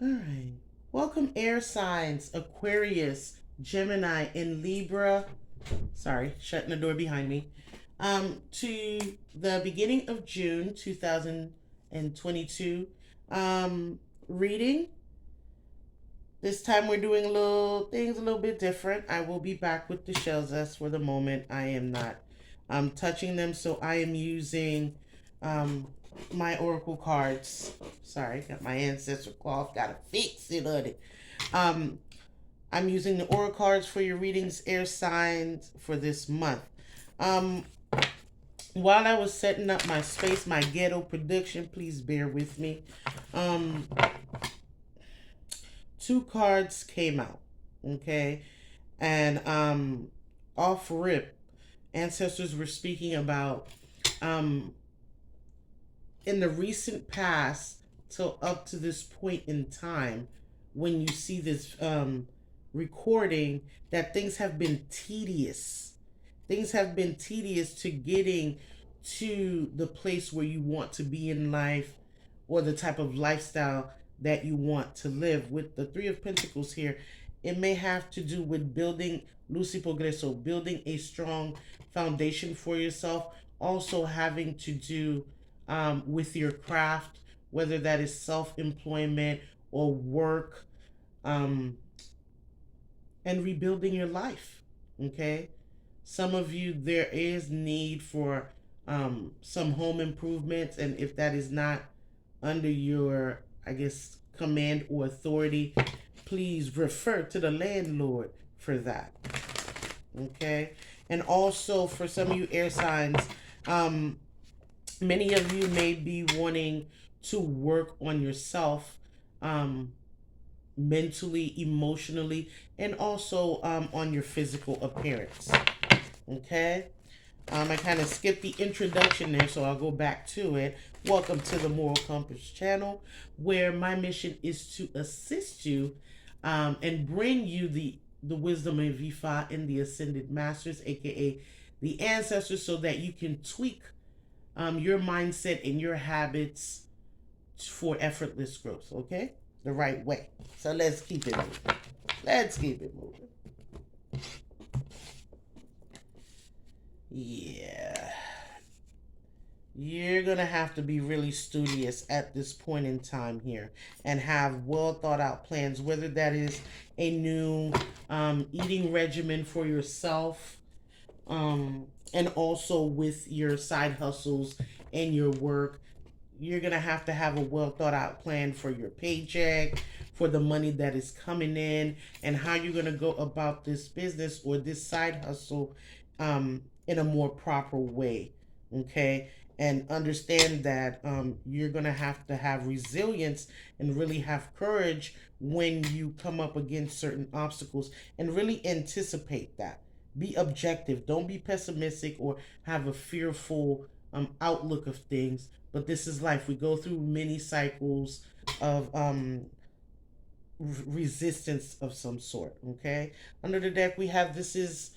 All right. Welcome, air signs, Aquarius, Gemini, and Libra. Sorry, shutting the door behind me. To the beginning of June 2022. Reading. This time we're doing a little bit different. I will be back with the shells. As for the moment, I am not touching them. So I am using um, my oracle cards. Sorry, got my ancestor cloth. Got to fix it on it. Um, I'm using the oracle cards for your readings, air signs for this month. Um, while I was setting up my space, my ghetto production, please bear with me. Um, two cards came out, okay, and off rip, ancestors were speaking about um in the recent past till up to this point in time, when you see this recording, that things have been tedious. Things have been tedious to getting to the place where you want to be in life, or the type of lifestyle that you want to live. With the Three of Pentacles here, it may have to do with building, Lucy Progreso, building a strong foundation for yourself. Also having to do with your craft, whether that is self-employment or work, um, and rebuilding your life. Okay, some of you, there is need for some home improvements, and if that is not under your, I guess, command or authority, please refer to the landlord for that. Okay, and also for some of you air signs, many of you may be wanting to work on yourself, um, mentally, emotionally, and also on your physical appearance. Okay. I kind of skipped the introduction there, so I'll go back to it. Welcome to the Moral Compass channel, where my mission is to assist you and bring you the wisdom of Ifa and the Ascended Masters, aka the ancestors, so that you can tweak your mindset and your habits for effortless growth, okay? The right way. So let's keep it moving. Let's keep it moving. Yeah. You're going to have to be really studious at this point in time here and have well thought out plans, whether that is a new eating regimen for yourself, and also with your side hustles and your work. You're going to have a well thought out plan for your paycheck, for the money that is coming in, and how you're going to go about this business or this side hustle in a more proper way. Okay. And understand that you're going to have resilience and really have courage when you come up against certain obstacles, and really anticipate that. Be objective. Don't be pessimistic or have a fearful outlook of things. But this is life. We go through many cycles of resistance of some sort. Okay. Under the deck, we have, this is,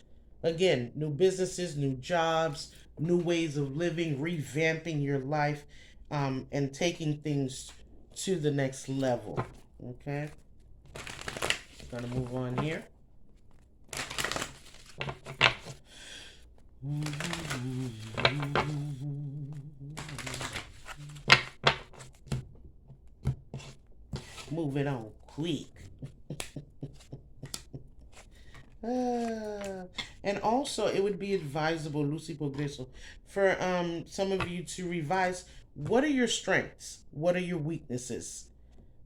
again, new businesses, new jobs, new ways of living, revamping your life, and taking things to the next level. Okay. Gonna move on here. Moving on quick. And also, it would be advisable, Lucy Progreso, for some of you to revise, what are your strengths? What are your weaknesses?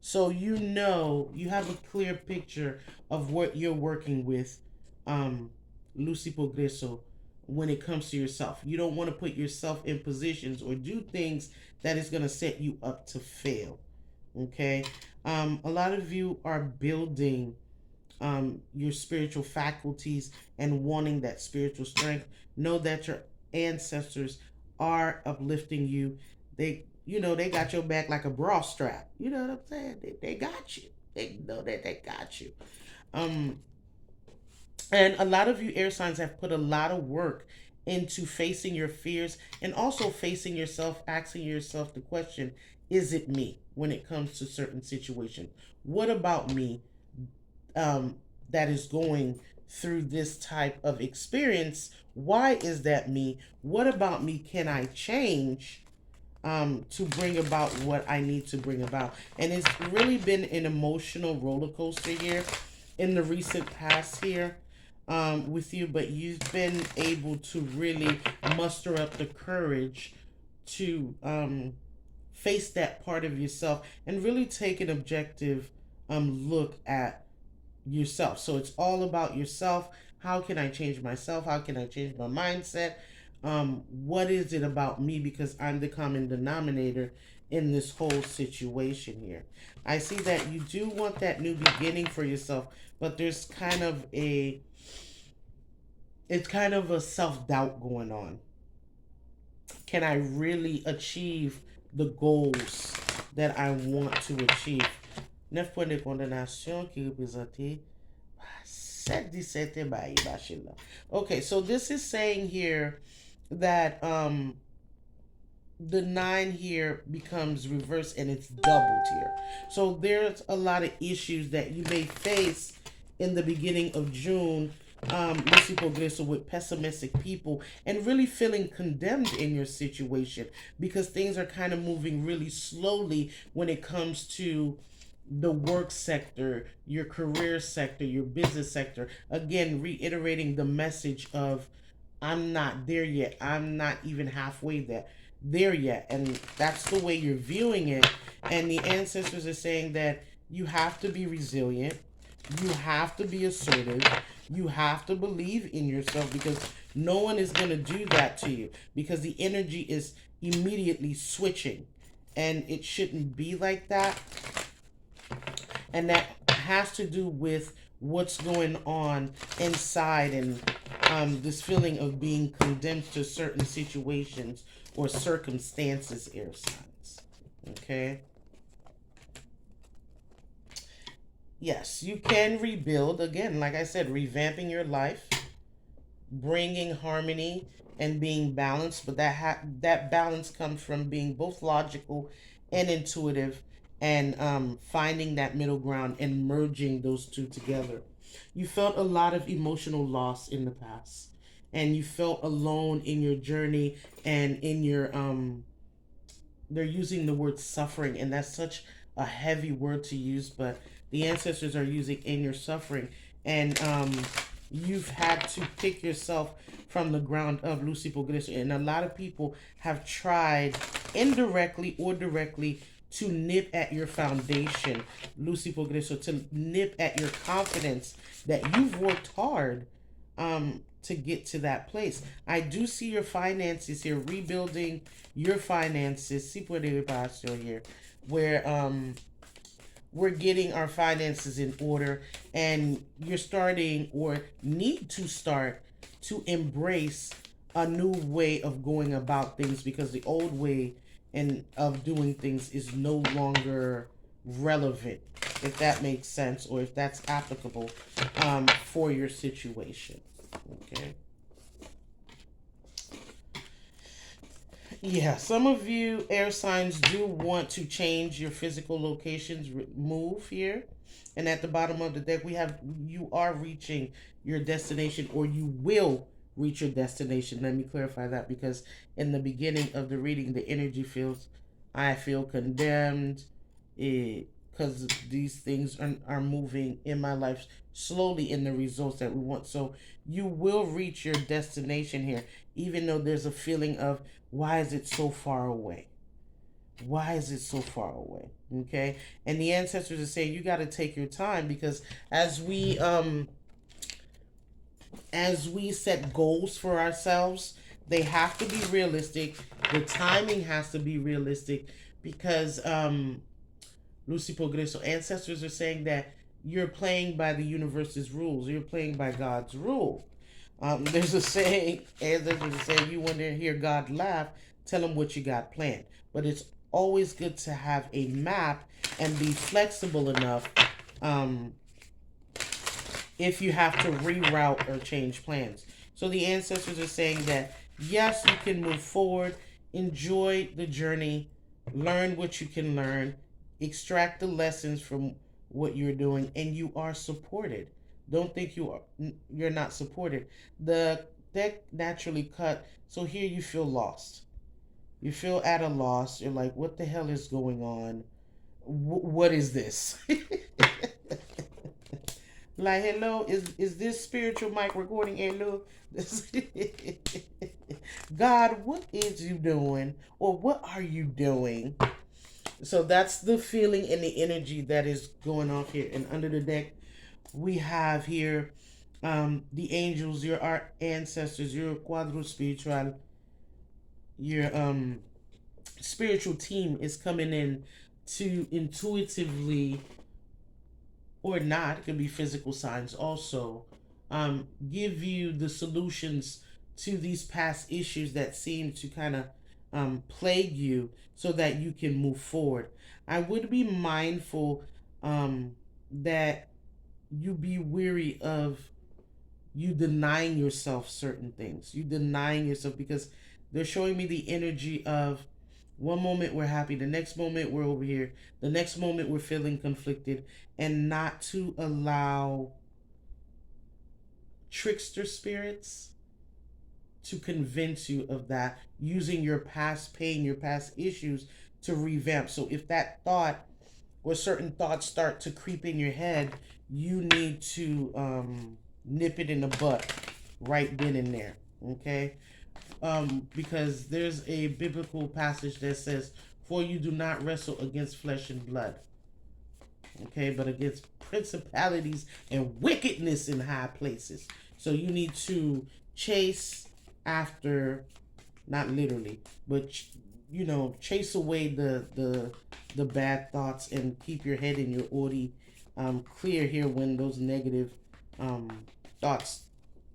So you know, you have a clear picture of what you're working with, Lucy Progreso, when it comes to yourself. You don't want to put yourself in positions or do things that is going to set you up to fail. Okay. A lot of you are building your spiritual faculties and wanting that spiritual strength. Know that your ancestors are uplifting you. They got your back like a bra strap. You know what I'm saying? They got you. They know that they got you. Um, and a lot of you air signs have put a lot of work into facing your fears and also facing yourself, asking yourself the question, is it me when it comes to certain situations? What about me um, that is going through this type of experience? Why is that me? What about me can I change to bring about what I need to bring about? And it's really been an emotional roller coaster here in the recent past here with you, but you've been able to really muster up the courage to face that part of yourself and really take an objective look at yourself. So it's all about yourself. How can I change myself? How can I change my mindset? What is it about me? Because I'm the common denominator in this whole situation here. I see that you do want that new beginning for yourself, but there's kind of a self-doubt going on. Can I really achieve the goals that I want to achieve? 9 points de condamnation qui représenté 7-17 by Ibashila. Okay, so this is saying here that the 9 here becomes reversed and it's doubled here. So there's a lot of issues that you may face in the beginning of June, Lucy Progreso, with pessimistic people and really feeling condemned in your situation because things are kind of moving really slowly when it comes to the work sector, your career sector, your business sector. Again, reiterating the message of I'm not there yet. I'm not even halfway there yet. And that's the way you're viewing it. And the ancestors are saying that you have to be resilient. You have to be assertive. You have to believe in yourself because no one is going to do that to you because the energy is immediately switching. And it shouldn't be like that. And that has to do with what's going on inside and this feeling of being condemned to certain situations or circumstances, air signs. Okay? Yes, you can rebuild. Again, like I said, revamping your life, bringing harmony and being balanced, but that balance comes from being both logical and intuitive and finding that middle ground and merging those two together. You felt a lot of emotional loss in the past and you felt alone in your journey and in your they're using the word suffering, and that's such a heavy word to use, but the ancestors are using in your suffering, and you've had to pick yourself from the ground up, Lucy Progreso. And a lot of people have tried indirectly or directly to nip at your foundation, Lucy Progreso, to nip at your confidence that you've worked hard to get to that place. I do see your finances here, rebuilding your finances. Si puede reparación here, where we're getting our finances in order, and you're starting or need to start to embrace a new way of going about things because the old way and of doing things is no longer relevant, if that makes sense, or if that's applicable for your situation. Okay. Yeah, some of you air signs do want to change your physical locations, move here. And at the bottom of the deck, we have you are reaching your destination, or you will reach your destination. Let me clarify that because in the beginning of the reading, the energy feels, I feel condemned because these things are moving in my life slowly in the results that we want. So you will reach your destination here, even though there's a feeling of, why is it so far away? Why is it so far away? Okay. And the ancestors are saying you got to take your time because as we set goals for ourselves, they have to be realistic. The timing has to be realistic because Lucy Progreso, ancestors are saying that you're playing by the universe's rules. You're playing by God's rule. There's a saying, ancestors are saying, you want to hear God laugh, tell him what you got planned. But it's always good to have a map and be flexible enough if you have to reroute or change plans. So the ancestors are saying that, yes, you can move forward, enjoy the journey, learn what you can learn, extract the lessons from what you're doing, and you are supported. Don't think you're not supported. The deck naturally cut, so here you feel lost. You feel at a loss. You're like, what the hell is going on? What is this? Like, hello, is this spiritual mic recording? Hello, God, what is you doing, or what are you doing? So that's the feeling and the energy that is going off here. And under the deck, we have here the angels, your art ancestors, your quadro spiritual, your spiritual team is coming in to intuitively, or not, it could be physical signs also, give you the solutions to these past issues that seem to kind of plague you so that you can move forward. I would be mindful that you be weary of you denying yourself certain things. You denying yourself, because they're showing me the energy of one moment we're happy, the next moment we're over here, the next moment we're feeling conflicted, and not to allow trickster spirits to convince you of that, using your past pain, your past issues to revamp. So if that thought or certain thoughts start to creep in your head, you need to nip it in the butt right then and there. Okay? Because there's a biblical passage that says, for you do not wrestle against flesh and blood, okay, but against principalities and wickedness in high places. So you need to chase after, not literally, but chase away the bad thoughts and keep your head and your ori clear here when those negative thoughts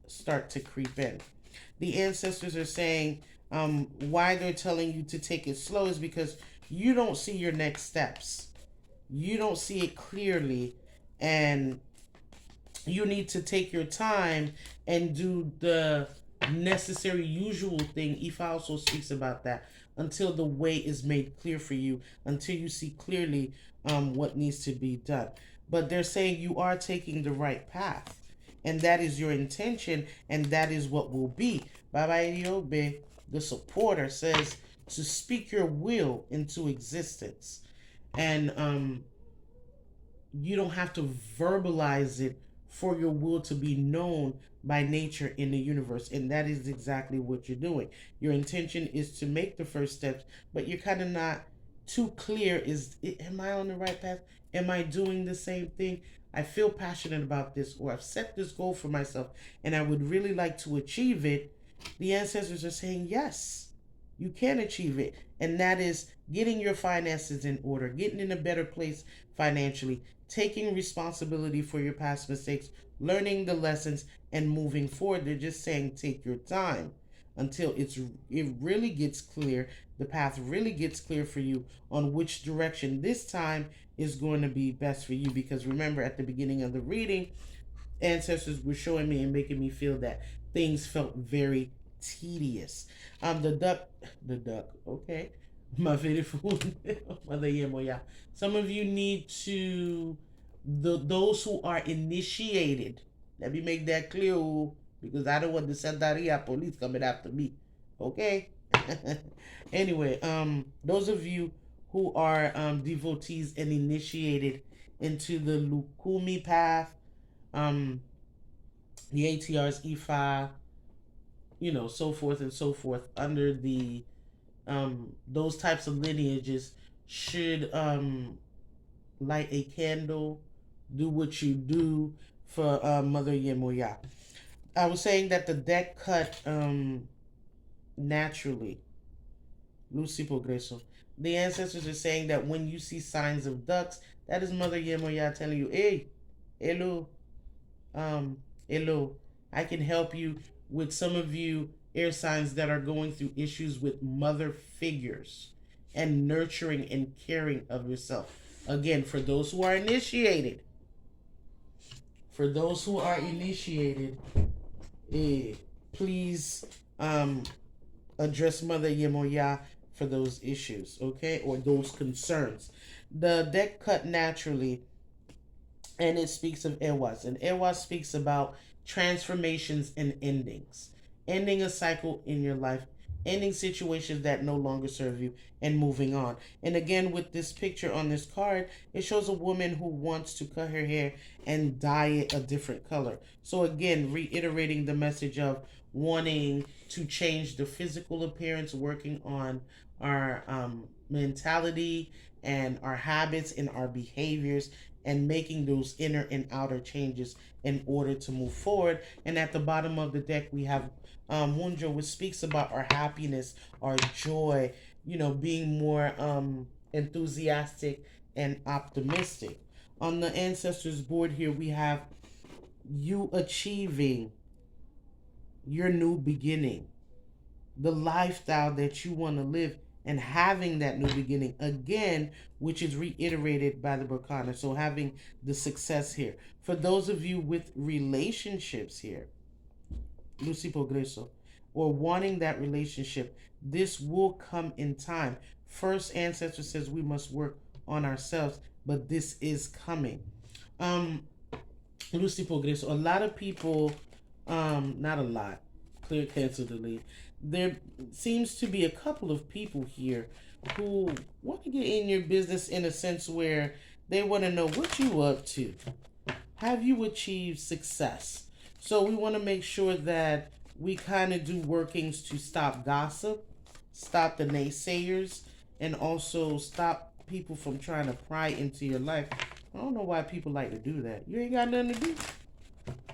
start to creep in. The ancestors are saying why they're telling you to take it slow is because you don't see your next steps. You don't see it clearly, and you need to take your time and do the necessary usual thing. Ifa also speaks about that, until the way is made clear for you, until you see clearly what needs to be done. But they're saying you are taking the right path, and that is your intention, and that is what will be. Baba Idiobe, the supporter, says to speak your will into existence. And you don't have to verbalize it for your will to be known by nature in the universe. And that is exactly what you're doing. Your intention is to make the first steps, but you're kind of not too clear. Am I on the right path? Am I doing the same thing? I feel passionate about this, or I've set this goal for myself and I would really like to achieve it. The ancestors are saying, yes, you can achieve it. And that is getting your finances in order, getting in a better place financially, taking responsibility for your past mistakes, learning the lessons, and moving forward. They're just saying take your time until it really gets clear, the path really gets clear for you on which direction this time is going to be best for you. Because remember, at the beginning of the reading, ancestors were showing me and making me feel that things felt very tedious. The duck, okay, my favorite food, mother yemoya. Some of you need to, those who are initiated. Let me make that clear, because I don't want the Sandaria police coming after me. Okay. Anyway, those of you who are devotees and initiated into the Lukumi path, the ATRs, Ifa, so forth and so forth, under the those types of lineages should light a candle, do what you do for Mother Yemoya. I was saying that the deck cut naturally. Lucy Progreso. The ancestors are saying that when you see signs of ducks, that is Mother Yemoya telling you, hey, hello, hello, I can help you with some of you air signs that are going through issues with mother figures and nurturing and caring of yourself. Again, for those who are initiated, eh, please address Mother Yemoya for those issues, okay, or those concerns. The deck cut naturally, and it speaks of Ewas, and Ewas speaks about transformations and endings, ending a cycle in your life, ending situations that no longer serve you, and moving on. And again, with this picture on this card, it shows a woman who wants to cut her hair and dye it a different color. So again, reiterating the message of wanting to change the physical appearance, working on our mentality and our habits and our behaviors, and making those inner and outer changes in order to move forward. And at the bottom of the deck, we have Munjo, which speaks about our happiness, our joy, being more enthusiastic and optimistic. On the ancestors board here, we have you achieving your new beginning, the lifestyle that you want to live, and having that new beginning again, which is reiterated by the Berkana. So having the success here. For those of you with relationships here, Lucy Progreso, or wanting that relationship, this will come in time. First ancestor says we must work on ourselves, but this is coming. Lucy Progreso, a lot of people, not a lot, clear cancel delete. There seems to be a couple of people here who want to get in your business in a sense where they want to know what you up to. Have you achieved success? So we want to make sure that we kind of do workings to stop gossip, stop the naysayers, and also stop people from trying to pry into your life. I don't know why people like to do that. You ain't got nothing to do.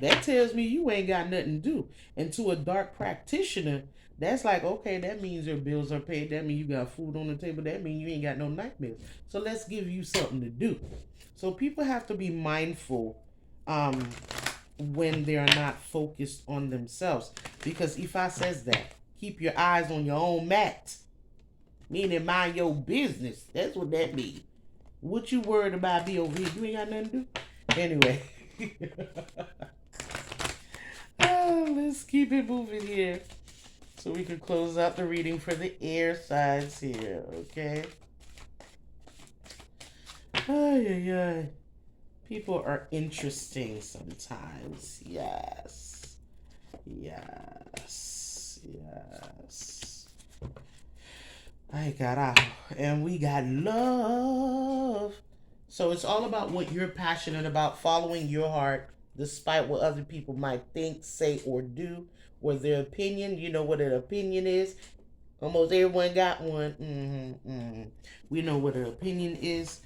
That tells me you ain't got nothing to do. And to a dark practitioner, that's like, okay, that means your bills are paid. That means you got food on the table. That means you ain't got no nightmares. So let's give you something to do. So people have to be mindful when they're not focused on themselves. Because Ifa says that, keep your eyes on your own mat. Meaning mind your business. That's what that means. What you worried about be over here? You ain't got nothing to do? Anyway. Let's keep it moving here so we can close out the reading for the air signs here, okay? Ay. People are interesting sometimes. Yes. Ay, carajo. And we got love. So it's all about what you're passionate about, following your heart, despite what other people might think, say, or do, or their opinion. You know what an opinion is. Almost everyone got one. We know what an opinion is.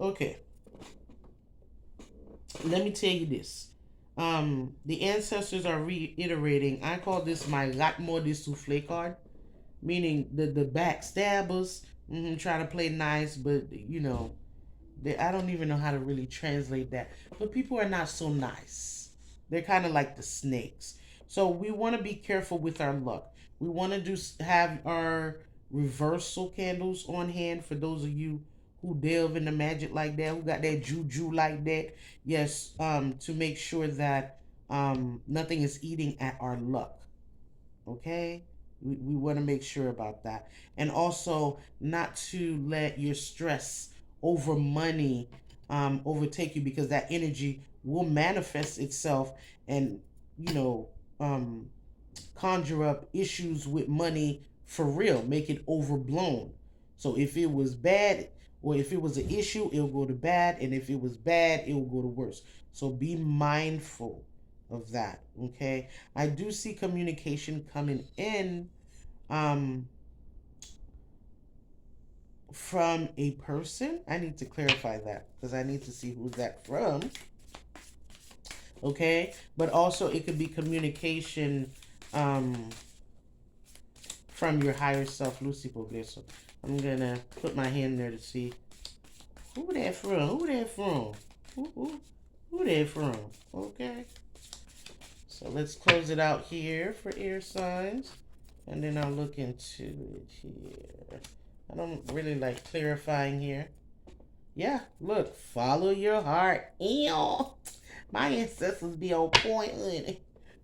Okay. Let me tell you this. The ancestors are reiterating. I call this my Gatmo de Souffle card, meaning the backstabbers try to play nice, but I don't even know how to really translate that. But people are not so nice. They're kind of like the snakes. So we want to be careful with our luck. We want to have our reversal candles on hand for those of you who delve into magic like that, who got that juju like that. Yes, to make sure that nothing is eating at our luck. Okay? We want to make sure about that. And also not to let your stress over money overtake you, because that energy will manifest itself and, conjure up issues with money for real, make it overblown. So if it was bad, or if it was an issue, it'll go to bad. And if it was bad, it will go to worse. So be mindful of that, okay? I do see communication coming in from a person. I need to clarify that because I need to see who's that from. Okay? But also it could be communication from your higher self, Lucy Progreso. I'm going to put my hand there to see who that from. Who that from? Who that from? Okay? So let's close it out here for air signs. And then I'll look into it here. I don't really like clarifying here. Yeah, look, follow your heart. Ew. My ancestors be on point, honey.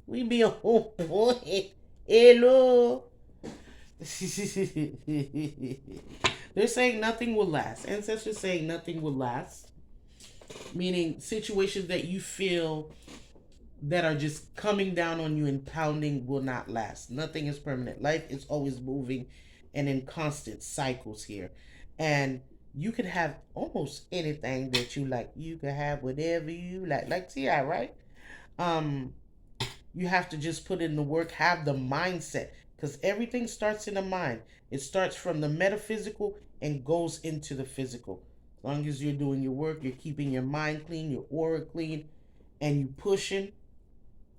We be on point. Hello. They're saying nothing will last. Ancestors saying nothing will last. Meaning situations that you feel that are just coming down on you and pounding will not last. Nothing is permanent. Life is always moving and in constant cycles here. And you could have almost anything that you like. You could have whatever you like Ti, right? Um, you have to just put in the work, have the mindset, because everything starts in the mind. It starts from the metaphysical and goes into the physical. As long as you're doing your work, you're keeping your mind clean, your aura clean, and you pushing,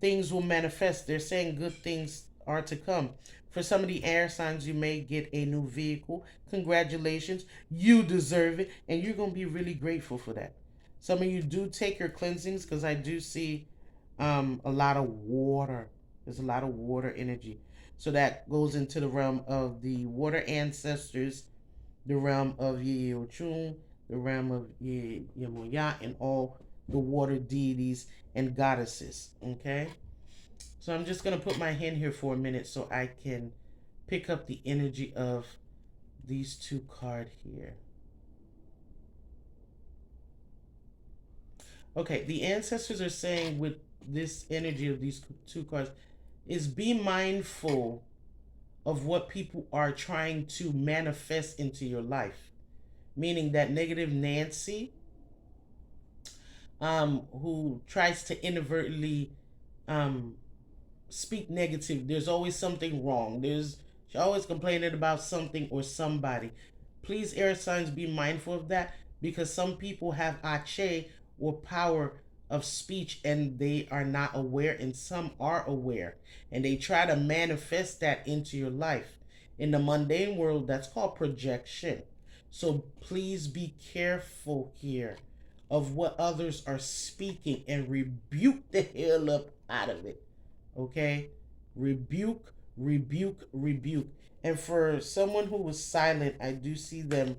things will manifest. They're saying good things are to come. For some of the air signs, you may get a new vehicle. Congratulations. You deserve it. And you're going to be really grateful for that. Some of you do take your cleansings because I do see a lot of water. There's a lot of water energy. So that goes into the realm of the water ancestors, the realm of Yeochun, the realm of Yemoya, and all the water deities and goddesses. Okay? So I'm just going to put my hand here for a minute so I can pick up the energy of these two cards here. Okay, the ancestors are saying with this energy of these two cards is be mindful of what people are trying to manifest into your life. Meaning that negative Nancy, who tries to inadvertently speak negative. There's always something wrong. She's always complaining about something or somebody. Please, air signs, be mindful of that because some people have ache or power of speech and they are not aware, and some are aware and they try to manifest that into your life. In the mundane world, that's called projection. So please be careful here of what others are speaking and rebuke the hell up out of it. Okay? Rebuke, rebuke, rebuke. And for someone who was silent, I do see them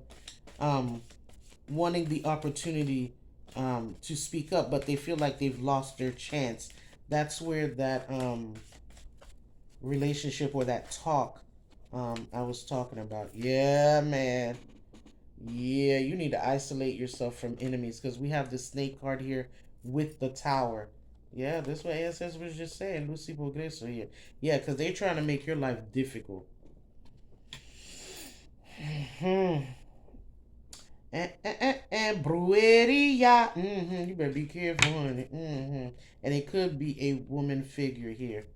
wanting the opportunity to speak up, but they feel like they've lost their chance. That's where that relationship or that talk I was talking about. Yeah, man. Yeah, you need to isolate yourself from enemies because we have the snake card here with the tower. Yeah, that's what Ancestors was just saying. Lucy Progreso here. Yeah, because they're trying to make your life difficult. Hmm. And brujeria. You better be careful, honey. And it could be a woman figure here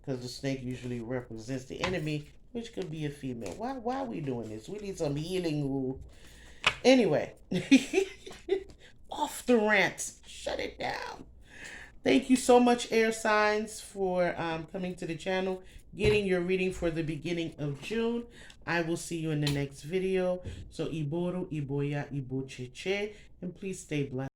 because the snake usually represents the enemy, which could be a female. Why are we doing this? We need some healing. Ooh. Anyway, off the rant. Shut it down. Thank you so much, air signs, for coming to the channel, getting your reading for the beginning of June. I will see you in the next video. So, Iboro, Iboya, Ibocheche, and please stay blessed.